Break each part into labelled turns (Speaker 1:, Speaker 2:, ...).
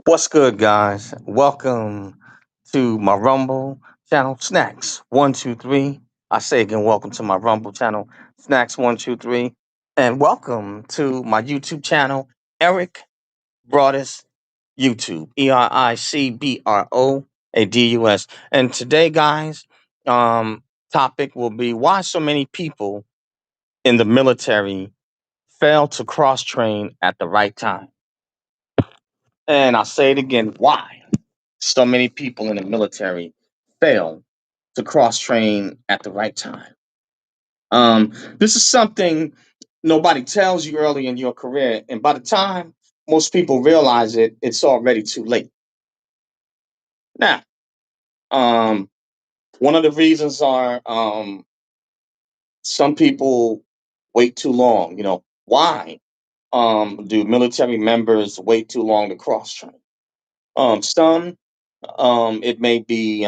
Speaker 1: What's good, guys? Welcome to my Rumble channel, Snacks123. I say again, welcome to my Rumble channel, Snacks123. And welcome to my YouTube channel, Eric Broadus YouTube, ERICBROADUS. And today, guys, um, topic will be why so many people in the military fail to cross train at the right time. And I'll say it again, why? So many people in the military fail to cross train at the right time. This is something nobody tells you early in your career, and by the time most people realize it, it's already too late. Now, um, one of the reasons are some people wait too long. Why do military members wait too long to cross train? Some it may be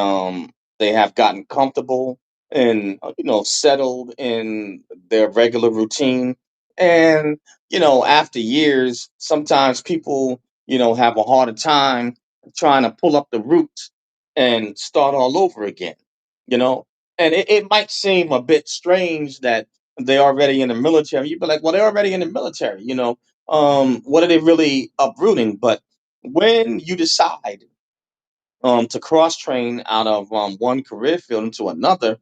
Speaker 1: they have gotten comfortable and settled in their regular routine, and after years, sometimes people have a harder time trying to pull up the roots and start all over again. You know, and it might seem a bit strange that they're already in the military. You'd be like, well, they're already in the military. What are they really uprooting? But when you decide to cross train out of one career field into another,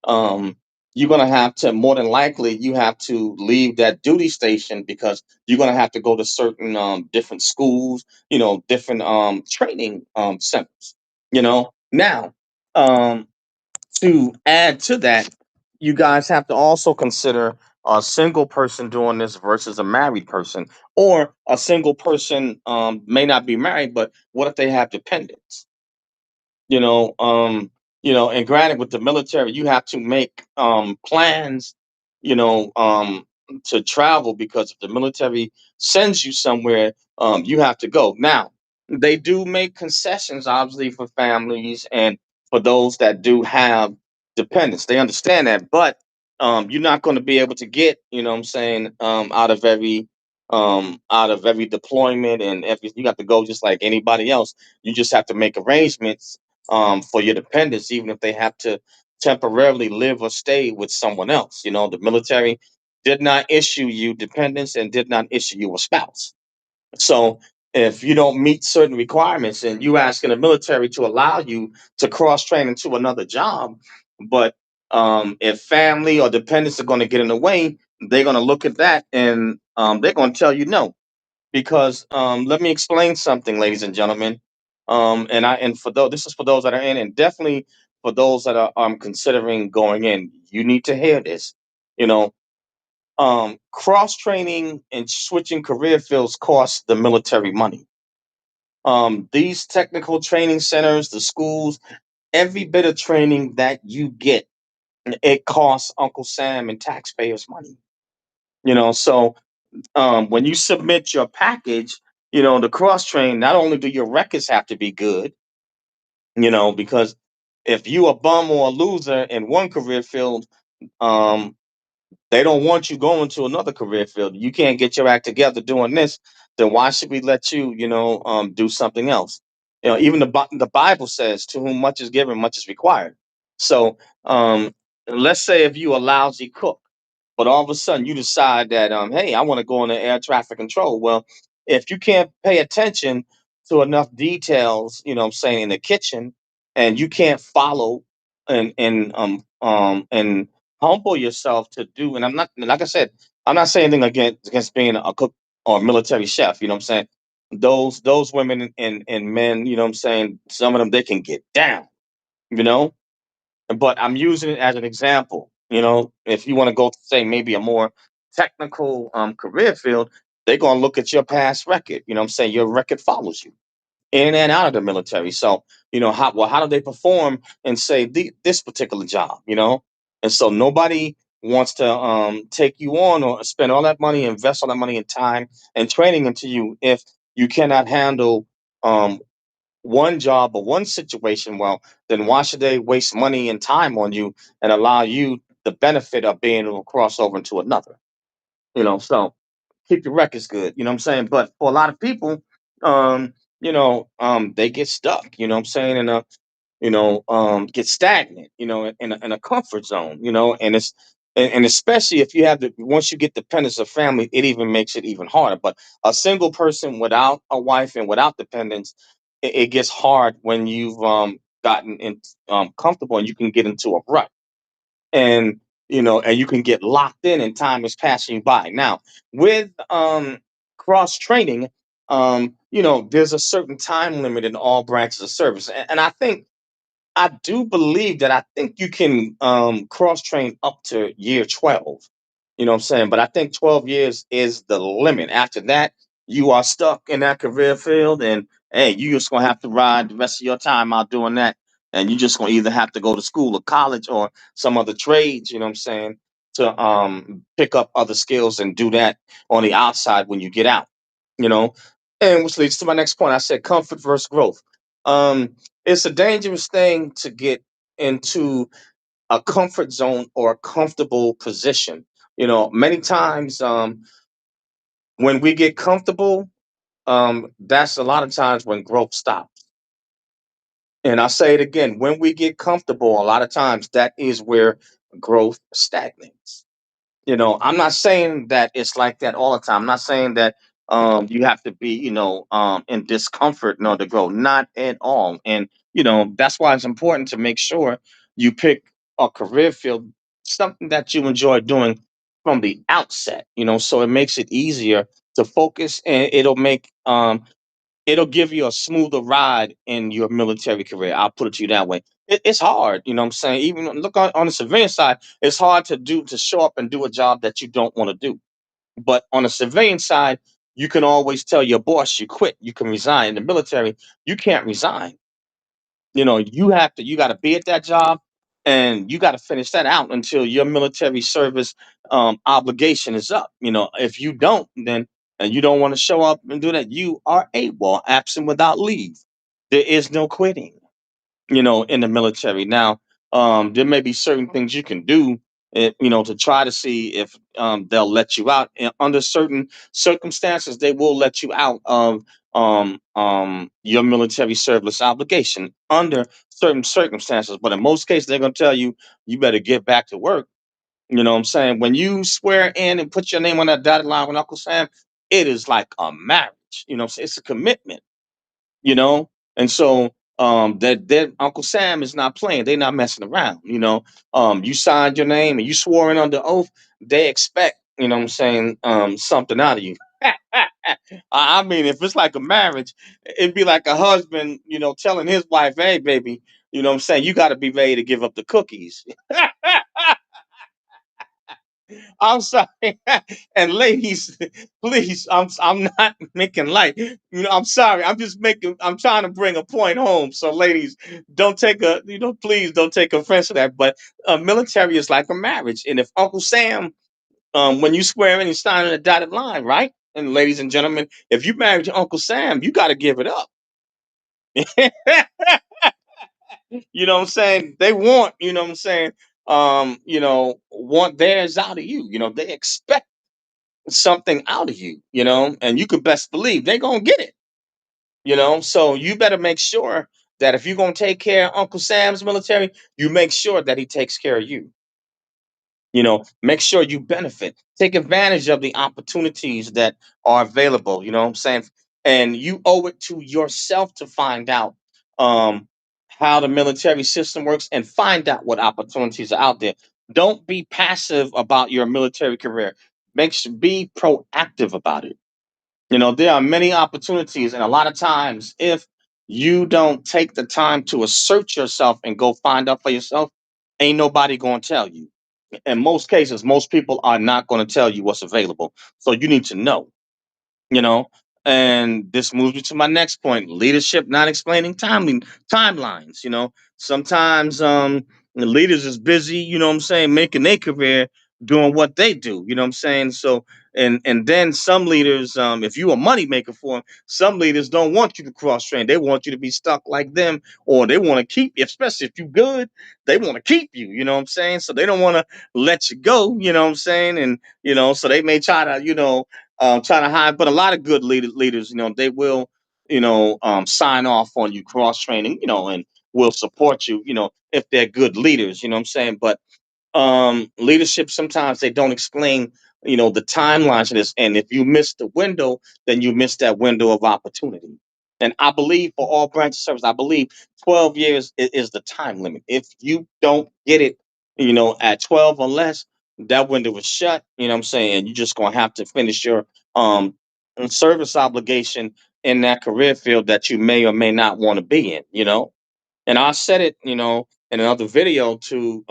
Speaker 1: um, you're going to have to, more than likely, you have to leave that duty station because you're going to have to go to certain different schools, different training centers. Now, um, to add to that, you guys have to also consider a single person doing this versus a married person, or a single person may not be married, but what if they have dependents? you know um and granted, with the military you have to make plans, you know um to travel, because if the military sends you somewhere, you have to go. Now, they do make concessions, obviously, for families and for those that do have dependents. They understand that, but you're not going to be able to get, what I'm saying, out of every deployment, and every, you got to go just like anybody else. You just have to make arrangements for your dependents, even if they have to temporarily live or stay with someone else. The military did not issue you dependents and did not issue you a spouse. So if you don't meet certain requirements and you asking the military to allow you to cross train into another job, but if family or dependents are going to get in the way, they're going to look at that and they're going to tell you no. Because let me explain something, ladies and gentlemen. And for those, this is for those that are in, and definitely for those that are considering going in. You need to hear this. You know, Cross training and switching career fields costs the military money. These technical training centers, the schools, every bit of training that you get, it costs Uncle Sam and taxpayers money. So when you submit your package, the cross train, not only do your records have to be good, because if you a bum or a loser in one career field, um, they don't want you going to another career field. You can't get your act together doing this, then why should we let you, do something else? Even the Bible says, "To whom much is given, much is required." So, let's say if you a lousy cook, but all of a sudden you decide that, hey, I want to go into air traffic control. Well, if you can't pay attention to enough details, what I'm saying, in the kitchen, and you can't follow and humble yourself to do. And I'm not, like I said, I'm not saying anything against being a cook or a military chef. You know what I'm saying? Those women and men, what I'm saying, some of them, they can get down. You know, but I'm using it as an example. If you want to go to, say, maybe a more technical career field, they're gonna look at your past record. What I'm saying, your record follows you in and out of the military. So, how do they perform and say this particular job? And so nobody wants to take you on or spend all that money, invest all that money and time and training into you if you cannot handle um, one job or one situation. Well, then why should they waste money and time on you and allow you the benefit of being able to cross over into another? So keep your records good. You know what I'm saying? But for a lot of people, um, they get stuck, you know what I'm saying, in a, get stagnant, in a comfort zone, and and especially if you have the once you get dependence of family, it even makes it even harder. But a single person without a wife and without dependence, it gets hard when you've gotten in comfortable and you can get into a rut, and and you can get locked in and time is passing you by. Now with cross training, there's a certain time limit in all branches of service, and I do believe that I think you can cross train up to year 12. You know what I'm saying? But I think 12 years is the limit. After that, you are stuck in that career field, and hey, you just gonna have to ride the rest of your time out doing that. And you just gonna either have to go to school or college or some other trades, you know what I'm saying, to pick up other skills and do that on the outside when you get out, you know. And which leads to my next point. I said comfort versus growth. Um, it's a dangerous thing to get into a comfort zone or a comfortable position. Many times when we get comfortable, that's a lot of times when growth stops. And I'll say it again, when we get comfortable, a lot of times that is where growth stagnates. I'm not saying that it's like that all the time. I'm not saying that you have to be, in discomfort in order to grow. Not at all. And that's why it's important to make sure you pick a career field, something that you enjoy doing from the outset. So it makes it easier to focus, and it'll give you a smoother ride in your military career. I'll put it to you that way. It's hard, you know what I'm saying? Even look on the civilian side, it's hard to show up and do a job that you don't want to do. But on the civilian side, you can always tell your boss you quit. You can resign. In the military, you can't resign. You got to be at that job, and you got to finish that out until your military service obligation is up. If you don't, then and you don't want to show up and do that, you are AWOL, absent without leave. There is no quitting, in the military. Now, there may be certain things you can do, to try to see if they'll let you out. And under certain circumstances, they will let you out of your military service obligation under certain circumstances. But in most cases, they're going to tell you, you better get back to work. You know what I'm saying? When you swear in and put your name on that dotted line with Uncle Sam, it is like a marriage. It's a commitment, you know. And so that Uncle Sam is not playing. They're not messing around. You signed your name and you swore in under oath. They expect, what I'm saying, something out of you. I mean, if it's like a marriage, it'd be like a husband, telling his wife, "Hey, baby, what I'm saying, you got to be ready to give up the cookies." I'm sorry. And ladies, please, I'm not making light. I'm sorry. I'm trying to bring a point home. So ladies, don't take please don't take offense to that. But military is like a marriage. And if Uncle Sam, when you swear in and sign on a dotted line, right? And ladies and gentlemen, if you married to Uncle Sam, you got to give it up. You know what I'm saying? They want, what I'm saying, want theirs out of you. They expect something out of you, and you could best believe they're gonna get it, So you better make sure that if you're gonna take care of Uncle Sam's military, you make sure that he takes care of you. Make sure you benefit, take advantage of the opportunities that are available, you know what I'm saying? And you owe it to yourself to find out um how the military system works and find out what opportunities are out there. Don't be passive about your military career. Be proactive about it. There are many opportunities, and a lot of times, if you don't take the time to assert yourself and go find out for yourself, ain't nobody gonna tell you. In most cases, most people are not going to tell you what's available. So you need to know, you know. And this moves me to my next point: leadership not explaining timelines. Sometimes the leaders is busy. What I'm saying, making their career doing what they do. You know what I'm saying. So and then some leaders, if you a money maker for them, some leaders don't want you to cross train. They want you to be stuck like them, or they want to keep you. Especially if you good, they want to keep you. You know what I'm saying. So they don't want to let you go. You know what I'm saying. And so they may try to trying to hide. But a lot of good leaders, they will. sign off on you cross training, and will support you, if they're good leaders, you know what I'm saying? But leadership, sometimes they don't explain, the timelines of this, and if you miss the window, then you miss that window of opportunity. And I believe for all branches of service, I believe 12 years is the time limit. If you don't get it, at 12 or less, that window is shut. You know what I'm saying? You're just gonna have to finish your um service obligation in that career field that you may or may not want to be in. And I said it, in another video to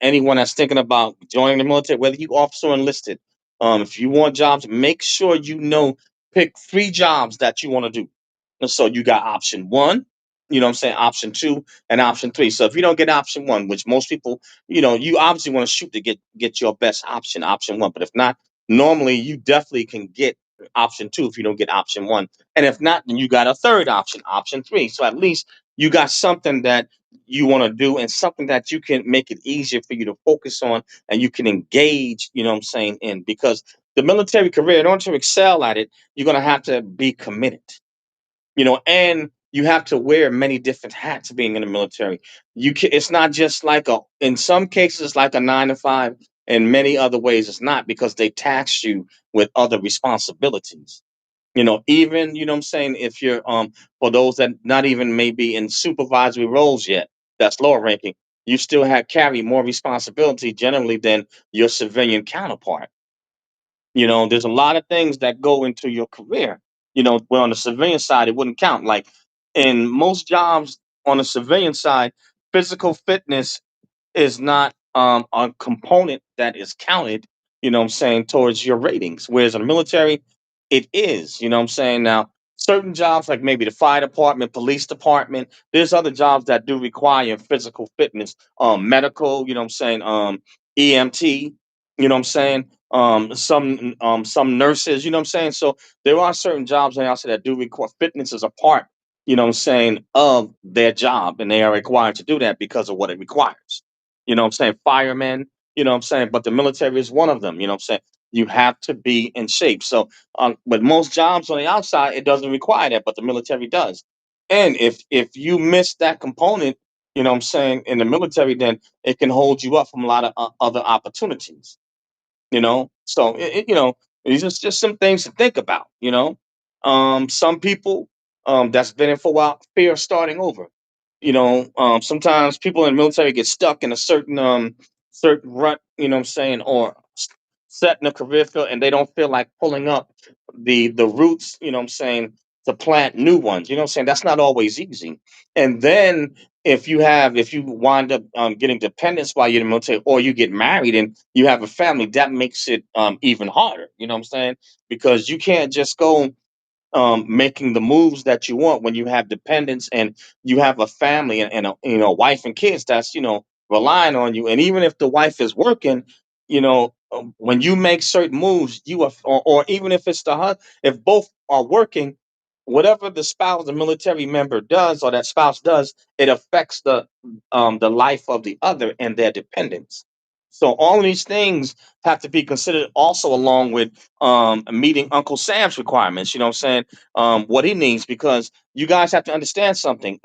Speaker 1: anyone that's thinking about joining the military, whether you officer or enlisted. If you want jobs, make sure pick three jobs that you want to do. And so you got option one, what I'm saying, option two, and option three. So if you don't get option one, which most people, you obviously want to shoot to get your best option one. But if not, normally you definitely can get option two if you don't get option one. And if not, then you got a third option three. So at least you got something that you want to do and something that you can make it easier for you to focus on and you can engage, what I'm saying, in, because the military career, in order to excel at it, you're going to have to be committed, and you have to wear many different hats being in the military. It's not just like in some cases it's like a 9 to 5. In many other ways it's not, because they tax you with other responsibilities. Even, what I'm saying, if you're for those that not even maybe in supervisory roles yet, that's lower ranking, you still have carry more responsibility generally than your civilian counterpart. There's a lot of things that go into your career. Where on the civilian side it wouldn't count. Like in most jobs on the civilian side, physical fitness is not a component that is counted, what I'm saying, towards your ratings. Whereas in the military, it is, what I'm saying. Now, certain jobs like maybe the fire department, police department, there's other jobs that do require physical fitness, medical, what I'm saying, EMT, what I'm saying, some nurses, what I'm saying. So there are certain jobs and also that do require fitness as a part, what I'm saying, of their job, and they are required to do that because of what it requires. What I'm saying? Firemen, what I'm saying? But the military is one of them, what I'm saying? You have to be in shape. So, but most jobs on the outside, it doesn't require that, but the military does. And if you miss that component, what I'm saying, in the military, then it can hold you up from a lot of other opportunities. So it's just some things to think about. Some people that's been in for a while fear starting over. Sometimes people in the military get stuck in a certain rut, what I'm saying, or set in a career field, and they don't feel like pulling up the roots, what I'm saying, to plant new ones. You know what I'm saying? That's not always easy. And then if you wind up getting dependents while you're in the military, or you get married and you have a family, that makes it even harder. You know what I'm saying? Because you can't just go making the moves that you want when you have dependents and you have a family and a wife and kids that's relying on you. And even if the wife is working, when you make certain moves, you are, or even if it's if both are working, whatever the military member does or that spouse does, it affects the life of the other and their dependents. So all of these things have to be considered also along with meeting Uncle Sam's requirements. You know what I'm saying? What he needs, because you guys have to understand something.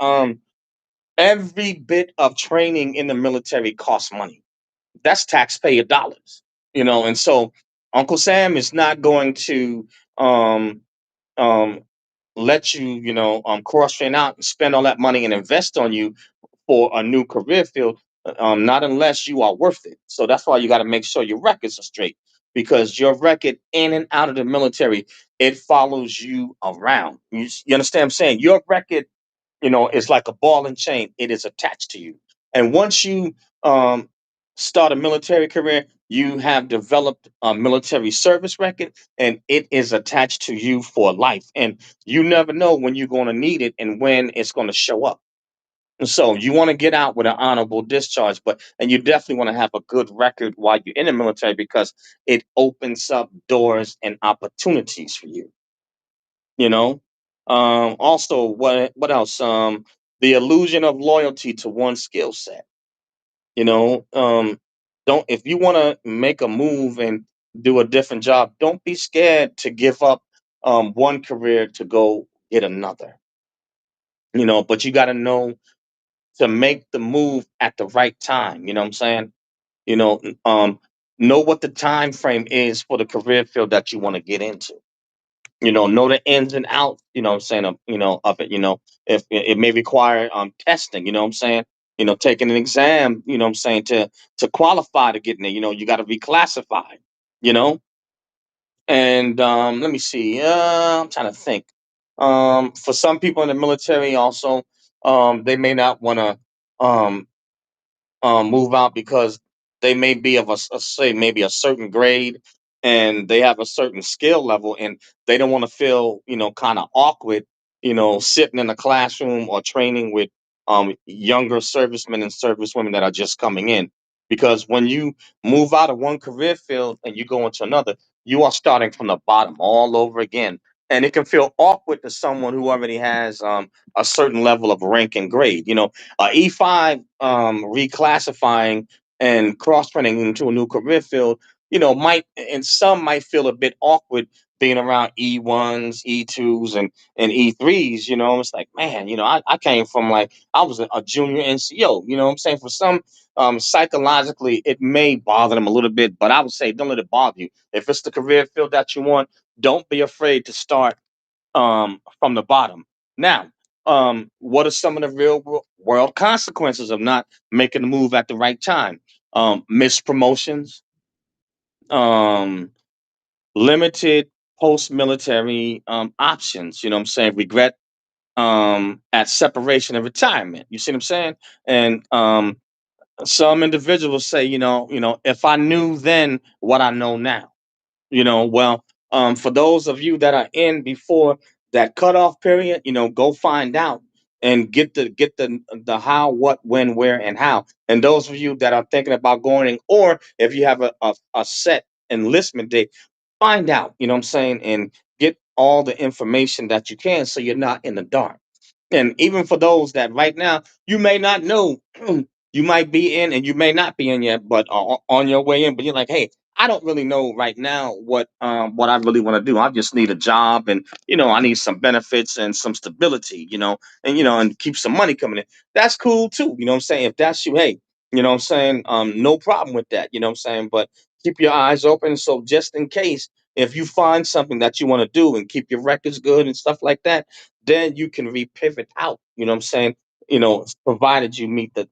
Speaker 1: Every bit of training in the military costs money. That's taxpayer dollars. And so Uncle Sam is not going to um, um, let you, cross train out and spend all that money and invest on you for a new career field, not unless you are worth it. So that's why you got to make sure your records are straight, because your record in and out of the military, it follows you around. You understand what I'm saying? Your record, is like a ball and chain. It is attached to you. And once you um, start a military career, you have developed a military service record, and it is attached to you for life. And you never know when you're going to need it and when it's going to show up. So you want to get out with an honorable discharge, and you definitely want to have a good record while you're in the military, because it opens up doors and opportunities for you. You know. Also, what else? The illusion of loyalty to one skill set. You know, don't if you want to make a move and do a different job, don't be scared to give up one career to go get another. But you got to know to make the move at the right time. You know what I'm saying? You know, know what the time frame is for the career field that you want to get into. Know the ins and outs. What I'm saying, of it. If it may require testing. You know what I'm saying. Taking an exam. What I'm saying, to qualify to get in there. You got to be classified. You know, and let me see. I'm trying to think. For some people in the military, also, they may not want to um, move out because they may be of say maybe a certain grade, and they have a certain skill level, and they don't want to feel kind of awkward, sitting in a classroom or training with younger servicemen and servicewomen that are just coming in. Because when you move out of one career field and you go into another, you are starting from the bottom all over again, and it can feel awkward to someone who already has a certain level of rank and grade. E5 reclassifying and cross training into a new career field, might, and some might feel a bit awkward being around E1s, E2s, and E3s. It's like, man, I came from, like, I was a junior NCO. What I'm saying? For some, psychologically, it may bother them a little bit, but I would say don't let it bother you. If it's the career field that you want, don't be afraid to start from the bottom. Now, what are some of the world consequences of not making the move at the right time? Missed promotions, um, limited post military options. You know what I'm saying? Regret at separation and retirement. You see what I'm saying? And some individuals say, if I knew then what I know now. Well, for those of you that are in before that cutoff period, go find out and get the how, what, when, where, and how. And those of you that are thinking about going, or if you have a set enlistment date, find out. You know what I'm saying, and get all the information that you can, so you're not in the dark. And even for those that right now you may not know, you might be in and you may not be in yet, but on your way in. But you're like, hey, I don't really know right now what I really want to do. I just need a job, and I need some benefits and some stability, and keep some money coming in. That's cool too. You know what I'm saying? If that's you, hey, what I'm saying, no problem with that. You know what I'm saying? But keep your eyes open, so just in case, if you find something that you want to do and keep your records good and stuff like that, then you can repivot out. You know what I'm saying? Provided you meet the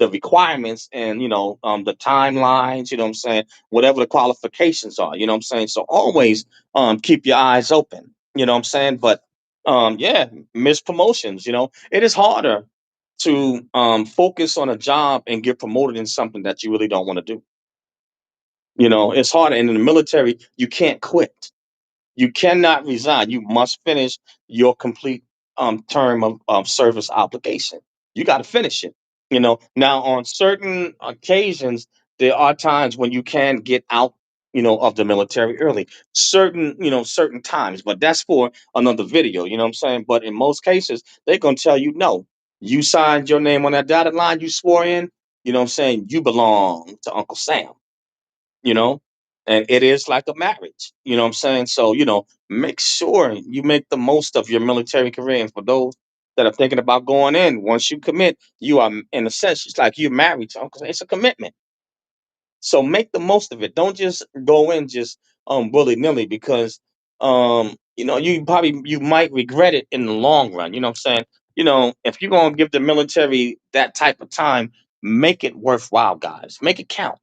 Speaker 1: requirements and the timelines. You know what I'm saying? Whatever the qualifications are. You know what I'm saying? So always keep your eyes open. You know what I'm saying? But yeah, miss promotions. It is harder to focus on a job and get promoted in something that you really don't want to do. It's harder. And in the military, you can't quit. You cannot resign. You must finish your complete term of service obligation. You got to finish it. Now on certain occasions, there are times when you can get out, of the military early. Certain times, but that's for another video. You know what I'm saying? But in most cases, they're gonna tell you no. You signed your name on that dotted line. You swore in. You know what I'm saying? You belong to Uncle Sam, you know, and it is like a marriage, what I'm saying? So, make sure you make the most of your military career. And for those that are thinking about going in, once you commit, you are, in a sense, it's like you're married to Uncle. It's a commitment. So make the most of it. Don't just go in just willy nilly, because you might regret it in the long run. You know what I'm saying? If you're gonna give the military that type of time, make it worthwhile, guys. Make it count.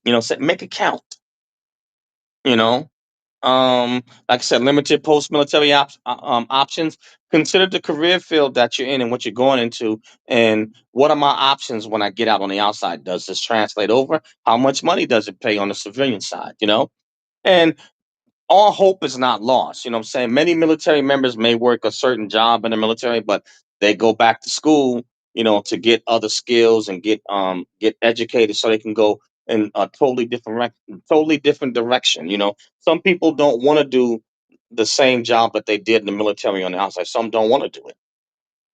Speaker 1: Make it count. You know, like I said, limited post-military options. Consider the career field that you're in and what you're going into, and what are my options when I get out on the outside? Does this translate over? How much money does it pay on the civilian side? And all hope is not lost. You know what I'm saying? Many military members may work a certain job in the military, but they go back to school, to get other skills and get educated, so they can go in a totally different direction. Some people don't want to do the same job that they did in the military on the outside. Some don't want to do it.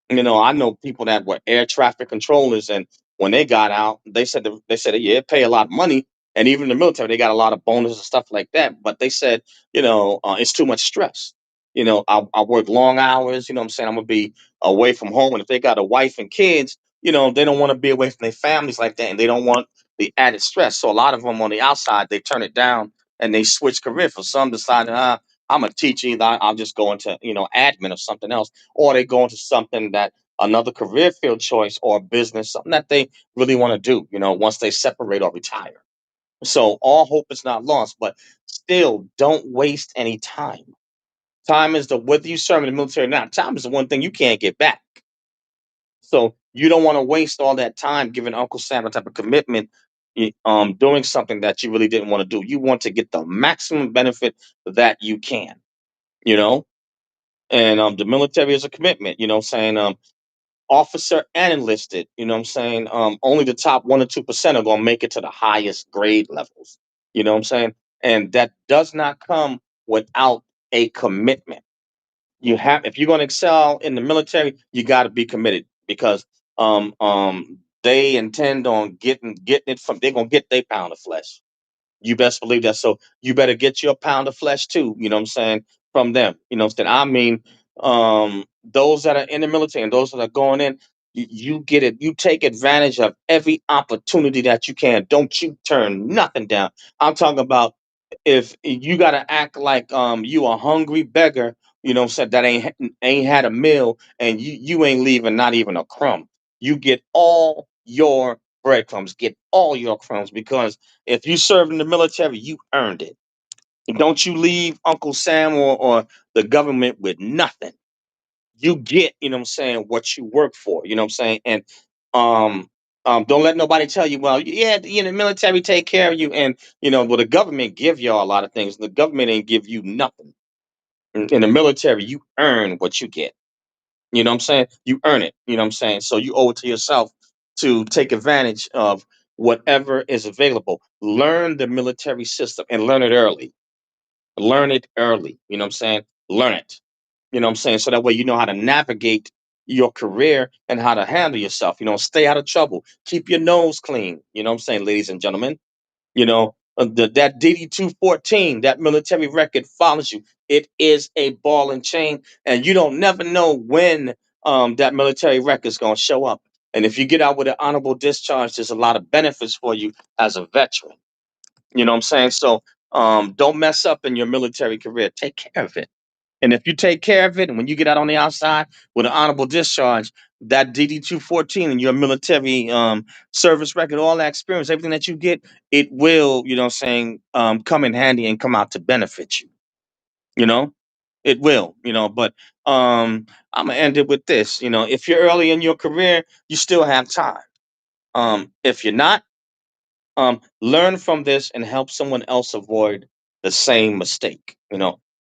Speaker 1: I know people that were air traffic controllers, and when they got out, they said yeah, it pay a lot of money, And even in the military, they got a lot of bonuses and stuff like that. But they said, it's too much stress. I work long hours. You know what I'm saying? I'm gonna be away from home, and if they got a wife and kids, they don't want to be away from their families like that, and they don't want the added stress. So a lot of them on the outside, they turn it down and they switch career. For some, decide, I'm a teacher. Either I'll just go into admin or something else, or they go into something that another career field choice or business, something that they really want to do. Once they separate or retire. So all hope is not lost, but still don't waste any time. Time is whether you serve in the military or not, time is the one thing you can't get back. So you don't want to waste all that time giving Uncle Sam a type of commitment, doing something that you really didn't want to do. You want to get the maximum benefit that you can, you know? And the military is a commitment, saying officer and enlisted, saying only the top 1 or 2% are gonna make it to the highest grade levels. I'm saying? And that does not come without a commitment. If you're going to excel in the military, you got to be committed because they intend on getting it from. They're gonna get their pound of flesh. You best believe that. So you better get your pound of flesh too. From them. Those that are in the military and those that are going in, you get it. You take advantage of every opportunity that you can. Don't you turn nothing down. I'm talking about if you got to act like you a hungry beggar, said that ain't had a meal, and you ain't leaving not even a crumb. You get all your breadcrumbs, get all your crumbs, because if you served in the military, you earned it. Don't you leave Uncle Sam or the government with nothing. You get, what you work for. You know what I'm saying? And um don't let nobody tell you, well, yeah, the military take care of you. And well, the government give y'all a lot of things. The government ain't give you nothing. In the military, you earn what you get. You know what I'm saying? You earn it. You know what I'm saying? So you owe it to yourself to take advantage of whatever is available. Learn the military system and learn it early. Learn it early. You know what I'm saying? Learn it. You know what I'm saying? So that way you know how to navigate your career and how to handle yourself. Stay out of trouble. Keep your nose clean. You know what I'm saying, ladies and gentlemen? That DD 214, that military record follows you. It is a ball and chain, and you don't never know when that military record is going to show up. And if you get out with an honorable discharge, there's a lot of benefits for you as a veteran. You know what I'm saying? So don't mess up in your military career. Take care of it. And if you take care of it, and when you get out on the outside with an honorable discharge, that DD 214 and your military service record, all that experience, everything that you get, it will, come in handy and come out to benefit you. You know, it will. But I'm gonna end it with this. If you're early in your career, you still have time. If you're not, learn from this and help someone else avoid the same mistake.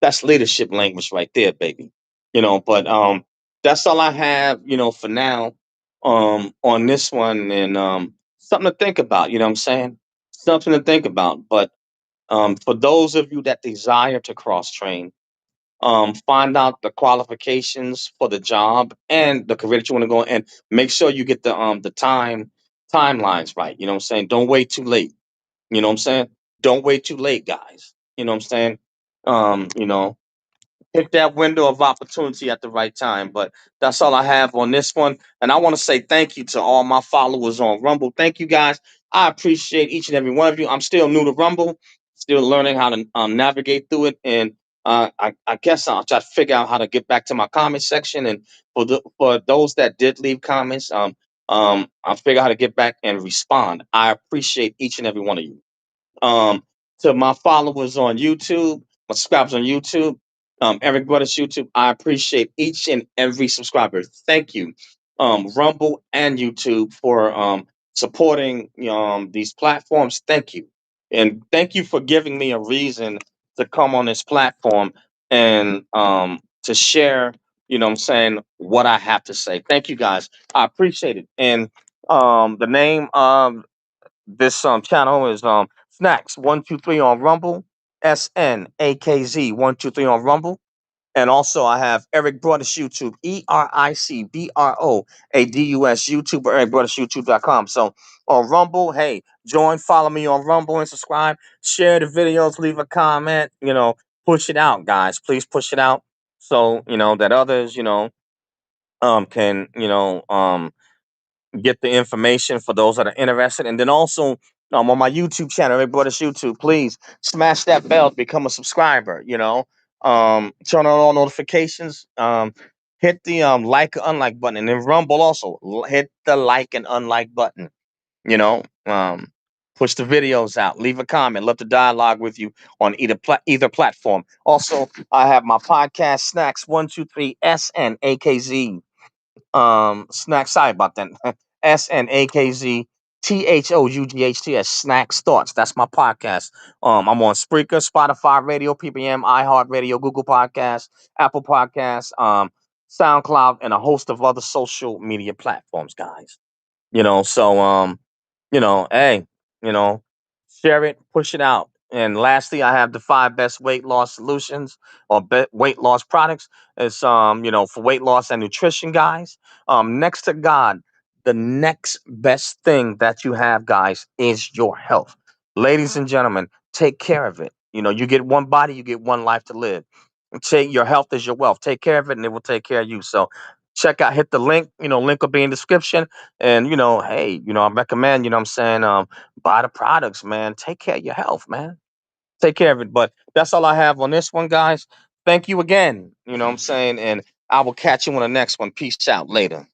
Speaker 1: That's leadership language right there, baby. But that's all I have, for now, on this one. And something to think about. You know what I'm saying? Something to think about. But for those of you that desire to cross train, find out the qualifications for the job and the career that you want to go in, and make sure you get the timelines right. You know what I'm saying? Don't wait too late. You know what I'm saying? Don't wait too late, guys. You know what I'm saying? Um, you know, Hit that window of opportunity at the right time. But that's all I have on this one. And I want to say thank you to all my followers on Rumble. Thank you, guys. I appreciate each and every one of you. I'm still new to Rumble, still learning how to navigate through it. And I guess I'll try to figure out how to get back to my comment section. And for those that did leave comments, I'll figure out how to get back and respond. I appreciate each and every one of you. Um, to my followers on YouTube, my subscribers on YouTube, Eric Brothers YouTube, I appreciate each and every subscriber. Thank you, Rumble and YouTube, for supporting these platforms. Thank you, and thank you for giving me a reason to come on this platform and to share. What I'm saying, what I have to say. Thank you, guys. I appreciate it. And the name of this channel is Snacks 123 on Rumble. SNAKZ 123 on Rumble. And also, I have Eric Broadus YouTube, EricBroadus YouTube, or EricBroadusYouTube.com. So on Rumble, hey, join, follow me on Rumble and subscribe. Share the videos, leave a comment, push it out, guys. Please push it out so, that others, can, get the information for those that are interested. And then also on my YouTube channel, Eric Brothers YouTube, please smash that bell to become a subscriber. Turn on all notifications. Hit the like or unlike button, and then Rumble also hit the like and unlike button. You know, um, push the videos out. Leave a comment. Love to dialogue with you on either platform. Also, I have my podcast Snacks 123 SNAKZ snack, sorry about that. SNAKZTHOUGHTS, snacks thoughts. That's my podcast. I'm on Spreaker, Spotify, Radio, PPM, iHeartRadio, Google Podcasts, Apple Podcasts, SoundCloud, and a host of other social media platforms, guys. Hey, you know, share it, push it out. And lastly, I have the 5 best weight loss solutions or weight loss products. It's for weight loss and nutrition, guys. Next to God, the next best thing that you have, guys, is your health. Ladies and gentlemen, take care of it. You get one body, you get one life to live. Take your health is your wealth. Take care of it, and it will take care of you. So check out, hit the link. Link will be in the description. And hey, I recommend. I'm saying, buy the products, man. Take care of your health, man. Take care of it. But that's all I have on this one, guys. Thank you again. I'm saying, and I will catch you on the next one. Peace out later.